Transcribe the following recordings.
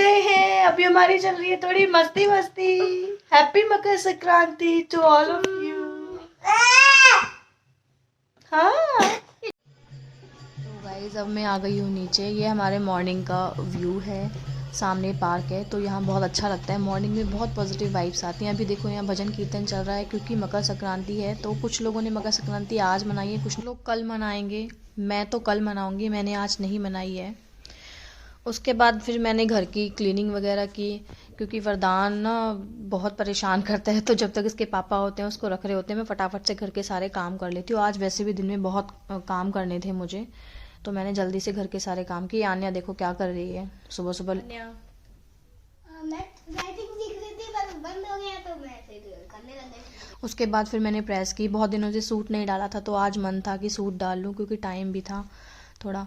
गए हैं। अभी हमारी चल रही है थोड़ी मस्ती मस्ती। Happy Makar Sankranti to all of you. हाँ तो गाइस अब मैं आ गई हूँ नीचे। ये हमारे मॉर्निंग का व्यू है, सामने पार्क है तो यहाँ बहुत अच्छा लगता है। मॉर्निंग में बहुत पॉजिटिव वाइब्स आती हैं। अभी देखो यहाँ भजन कीर्तन चल रहा है क्योंकि मकर संक्रांति है। तो कुछ लोगों ने मकर संक्रांति आज मनाई है, कुछ लोग कल मनाएंगे। मैं तो कल मनाऊंगी, मैंने आज नहीं मनाई है। उसके बाद फिर मैंने घर की क्लीनिंग वगैरह की क्योंकि वरदान ना बहुत परेशान करता है। तो जब तक इसके पापा होते हैं उसको रख रहे होते हैं, मैं फटाफट से घर के सारे काम कर लेती हूँ। आज वैसे भी दिन में बहुत काम करने थे मुझे, तो मैंने जल्दी से घर के सारे काम किए। आन्या देखो क्या कर रही है सुबह सुबह। उसके बाद फिर मैंने प्रेस की। बहुत दिनों से सूट नहीं डाला था तो आज मन था कि सूट डाल लूँ क्योंकि टाइम भी था थोड़ा।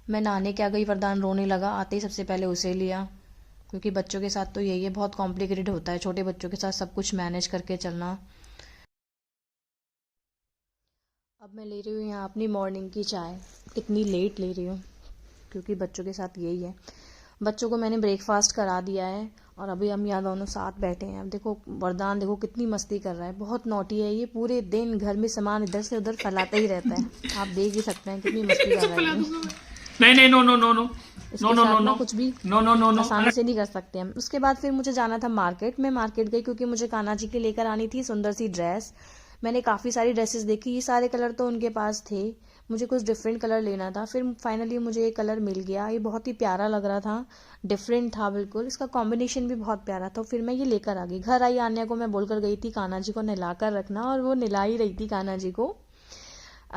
मैं नहाने क्या गई, वरदान रोने लगा। आते ही सबसे पहले उसे लिया क्योंकि बच्चों के साथ तो यही है, बहुत कॉम्प्लिकेटेड होता है छोटे बच्चों के साथ सब कुछ मैनेज करके चलना। अब मैं ले रही हूँ यहाँ अपनी मॉर्निंग की चाय। कितनी लेट ले रही हूँ क्योंकि बच्चों के साथ यही है। बच्चों को मैंने ब्रेकफास्ट करा दिया है और अभी हम यहाँ दोनों साथ बैठे हैं। अब देखो वरदान देखो कितनी मस्ती कर रहा है, बहुत नॉटी है ये। पूरे दिन घर में सामान इधर से उधर फैलाता ही रहता है। आप देख ही सकते हैं कितनी मस्ती कर रहा है। नहीं नो नो नो नो इसके साथ ना कुछ भी आसानी से नहीं कर सकते हम। उसके बाद फिर मुझे जाना था मार्केट। मैं मार्केट गई क्योंकि मुझे कान्हा जी के लेकर आनी थी सुंदर सी ड्रेस। मैंने काफ़ी सारी ड्रेसेस देखी, ये सारे कलर तो उनके पास थे, मुझे कुछ डिफरेंट कलर लेना था। फिर फाइनली मुझे ये कलर मिल गया। ये बहुत ही प्यारा लग रहा था, डिफरेंट था बिल्कुल, इसका कॉम्बिनेशन भी बहुत प्यारा था। फिर मैं ये लेकर आ गई। घर आई आन्या को मैं बोलकर गई थी कान्हा जी को नहला कर रखना, और वो नहला ही रही थी कान्हा जी को।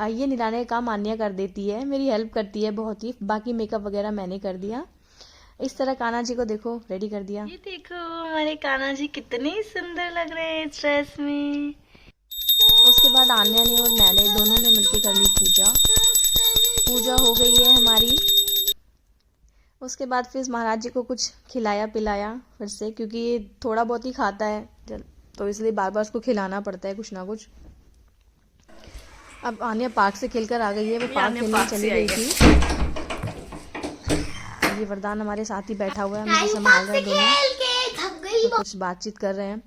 ये नहलाने का काम आन्या कर देती है, मेरी हेल्प करती है बहुत ही। बाकी मेकअप वगैरह मैंने कर दिया। इस तरह कान्हा जी को देखो रेडी कर दिया। ये देखो हमारे कान्हा जी कितने सुंदर लग रहे हैं इस ड्रेस में। उसके बाद आन्या ने और मैंने दोनों ने मिलकर कर ली पूजा। पूजा हो गई है हमारी। उसके बाद फिर महाराज जी को कुछ खिलाया पिलाया फिर से, क्योंकि ये थोड़ा बहुत ही खाता है तो इसलिए बार बार उसको खिलाना पड़ता है कुछ ना कुछ। अब आन्या पार्क से खेलकर आ गई है, वो पार्क खेलने चली गई थी। ये वरदान हमारे साथ ही बैठा हुआ है, मुझे संभाल रहे हैं दोनों, तो कुछ बातचीत कर रहे हैं।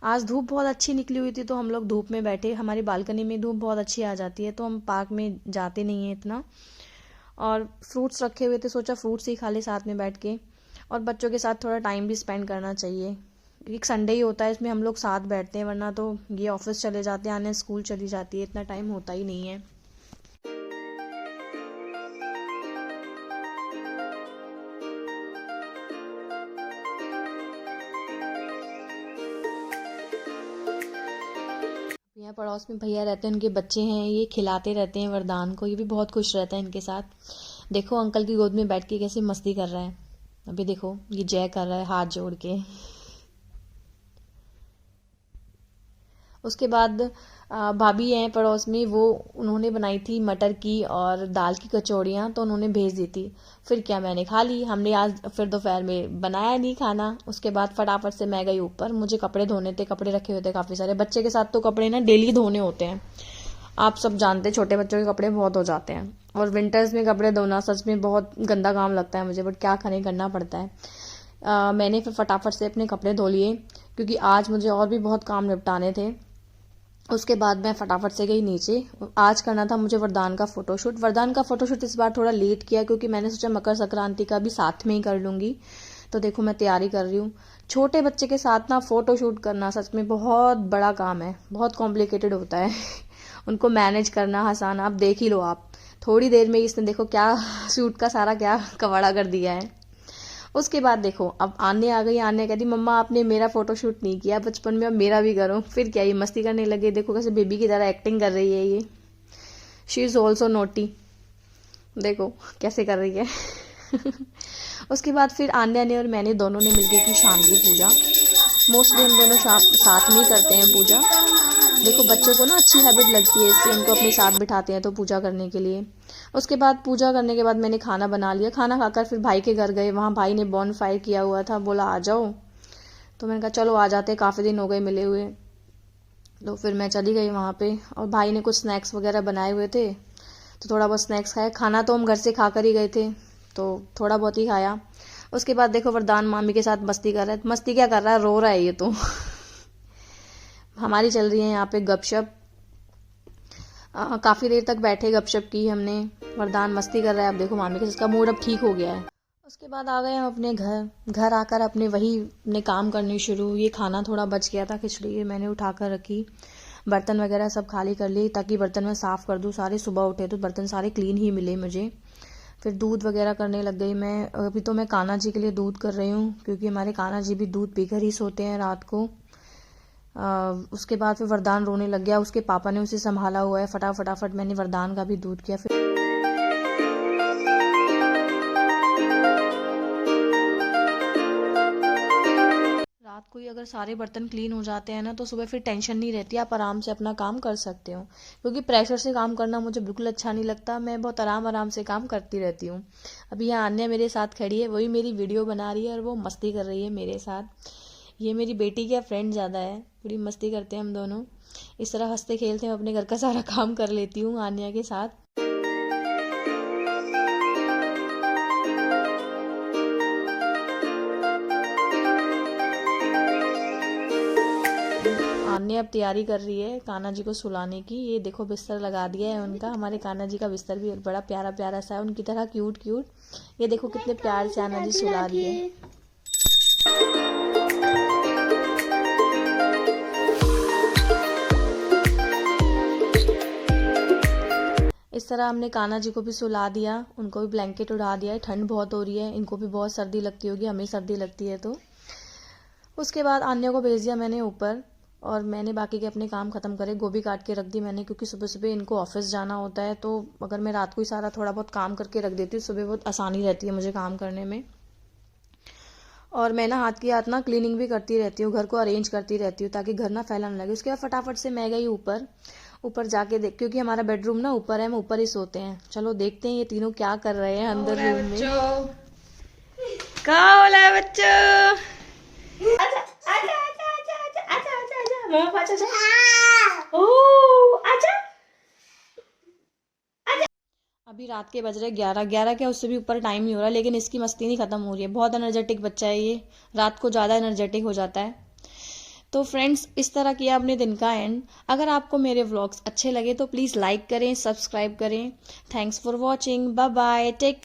आज धूप बहुत अच्छी निकली हुई थी तो हम लोग धूप में बैठे। हमारी बालकनी में धूप बहुत अच्छी आ जाती है तो हम पार्क में जाते नहीं हैं इतना। और फ्रूट्स रखे हुए थे, सोचा फ्रूट्स ही खा ले साथ में बैठ के। और बच्चों के साथ थोड़ा टाइम भी स्पेंड करना चाहिए। एक संडे ही होता है इसमें हम लोग साथ बैठते हैं, वरना तो ये ऑफिस चले जाते हैं, आने स्कूल चली जाती है, इतना टाइम होता ही नहीं है। यहाँ पड़ोस में भैया रहते हैं, उनके बच्चे हैं, ये खिलाते रहते हैं वरदान को। ये भी बहुत खुश रहता है इनके साथ। देखो अंकल की गोद में बैठ के कैसे मस्ती कर रहा है। अभी देखो ये जय कर रहा है हाथ जोड़ के। उसके बाद भाभी हैं पड़ोस में, वो उन्होंने बनाई थी मटर की और दाल की कचौड़ियाँ, तो उन्होंने भेज दी थी। फिर क्या मैंने खा ली। हमने आज फिर दोपहर में बनाया नहीं खाना। उसके बाद फटाफट से मैं गई ऊपर, मुझे कपड़े धोने थे, कपड़े रखे हुए थे काफ़ी सारे। बच्चे के साथ तो कपड़े ना डेली धोने होते हैं, आप सब जानते हैं, छोटे बच्चों के कपड़े बहुत हो जाते हैं। और विंटर्स में कपड़े धोना सच में बहुत गंदा काम लगता है मुझे, बट क्या करें, करना पड़ता है। मैंने फिर फटाफट से अपने कपड़े धो लिए क्योंकि आज मुझे और भी बहुत काम निपटाने थे। उसके बाद मैं फटाफट से गई नीचे। आज करना था मुझे वरदान का फ़ोटोशूट। वरदान का फ़ोटोशूट इस बार थोड़ा लेट किया क्योंकि मैंने सोचा मकर संक्रांति का भी साथ में ही कर लूँगी। तो देखो मैं तैयारी कर रही हूँ। छोटे बच्चे के साथ ना फ़ोटोशूट करना सच में बहुत बड़ा काम है, बहुत कॉम्प्लिकेटेड होता है उनको मैनेज करना आसान। आप देख ही लो, आप थोड़ी देर में इसने देखो क्या शूट का सारा क्या कवाड़ा कर दिया है। उसके बाद देखो अब आने आ गई। आने कहती मम्मा आपने मेरा फोटोशूट नहीं किया बचपन में, अब मेरा भी करो। फिर क्या ये मस्ती करने लगे। देखो कैसे बेबी की तरह एक्टिंग कर रही है ये। शी इज़ ऑल्सो नोटी, देखो कैसे कर रही है उसके बाद फिर आन्या ने और मैंने दोनों ने मिलकर की शाम की पूजा। मोस्टली हम दोनों साथ में ही करते हैं पूजा। देखो बच्चों को ना अच्छी हैबिट लगती है इससे, उनको अपने साथ बिठाते हैं तो पूजा करने के लिए। उसके बाद पूजा करने के बाद मैंने खाना बना लिया। खाना खाकर फिर भाई के घर गए, वहाँ भाई ने बॉन फायर किया हुआ था, बोला आ जाओ। तो मैंने कहा चलो आ जाते, काफ़ी दिन हो गए मिले हुए। तो फिर मैं चली गई वहाँ पे, और भाई ने कुछ स्नैक्स वगैरह बनाए हुए थे तो थोड़ा बहुत स्नैक्स खाया। खाना तो हम घर से खा कर ही गए थे तो थोड़ा बहुत ही खाया। उसके बाद देखो वरदान मामी के साथ मस्ती कर रहा है। मस्ती क्या कर रहा है, रो रहा है ये तो। हमारी चल रही है यहाँ पे गपशप। काफी देर तक बैठे गपशप की हमने। वरदान मस्ती कर रहा है। अब देखो मामी के इसका मूड अब ठीक हो गया है। उसके बाद आ गए हम अपने घर आकर अपने अपने काम करने शुरू। ये खाना थोड़ा बच गया था, खिचड़ी मैंने उठा कर रखी। बर्तन वगैरह सब खाली कर लिए ताकि बर्तन मैं साफ़ कर दूँ। सारे सुबह उठे तो बर्तन सारे क्लीन ही मिले मुझे। फिर दूध वगैरह करने लग गई मैं। अभी तो मैं कान्हा जी के लिए दूध कर रही हूँ, क्योंकि हमारे कान्हा जी भी दूध पीकर ही सोते हैं रात को। उसके बाद फिर वरदान रोने लग गया। उसके पापा ने उसे संभाला हुआ है। फटाफट मैंने वरदान का भी दूध किया। फिर रात को ही अगर सारे बर्तन क्लीन हो जाते हैं ना, तो सुबह फिर टेंशन नहीं रहती, आप आराम से अपना काम कर सकते हो। क्योंकि प्रेशर से काम करना मुझे बिल्कुल अच्छा नहीं लगता। मैं बहुत आराम से काम करती रहती हूँ। अभी यहाँ अन्य मेरे साथ खड़ी है, वही मेरी वीडियो बना रही है और वो मस्ती कर रही है मेरे साथ। ये मेरी बेटी का फ्रेंड ज़्यादा है, बड़ी मस्ती करते हैं हम दोनों। इस तरह हंसते खेलते हैं अपने घर का सारा काम कर लेती हूँ आन्या के साथ। आन्या अब तैयारी कर रही है कान्हा जी को सुलाने की। ये देखो बिस्तर लगा दिया है उनका। हमारे कान्हा जी का बिस्तर भी बड़ा प्यारा सा है, उनकी तरह क्यूट। ये देखो कितने प्यार से कान्हा जी सुला रही है। इस तरह हमने कान्हा जी को भी सुला दिया, उनको भी ब्लैंकेट उड़ा दिया है। ठंड बहुत हो रही है, इनको भी बहुत सर्दी लगती होगी, हमें सर्दी लगती है तो। उसके बाद आन्या को भेज दिया मैंने ऊपर और मैंने बाकी के अपने काम ख़त्म करे। गोभी काट के रख दी मैंने, क्योंकि सुबह इनको ऑफिस जाना होता है। तो अगर मैं रात को ही सारा थोड़ा बहुत काम करके रख देती हूँ, सुबह बहुत आसानी रहती है मुझे काम करने में। और मैं ना हाथ की हाथ ना क्लीनिंग भी करती रहती हूँ, घर को अरेंज करती रहती हूँ ताकि घर ना फैला ना लगे। उसके बाद फटाफट से मैं गई ऊपर जाके देख, क्योंकि हमारा बेडरूम ना ऊपर है, हम ऊपर ही सोते हैं। चलो देखते हैं ये तीनों क्या कर रहे हैं अंदर रूम में। क्या हो रहा है बच्चों? आजा आजा आजा आजा आजा आजा आजा आजा मम्मा पास आजा। ओह आजा आजा। अभी रात के बज रहे 11 क्या, उससे भी ऊपर टाइम ही हो रहा है, लेकिन इसकी मस्ती नहीं खत्म हो रही है। बहुत एनर्जेटिक बच्चा है ये, रात को ज़्यादा एनर्जेटिक हो जाता है। तो फ्रेंड्स, इस तरह किया अपने दिन का एंड। अगर आपको मेरे व्लॉग्स अच्छे लगे तो प्लीज़ लाइक करें, सब्सक्राइब करें। Thanks for watching, bye bye, take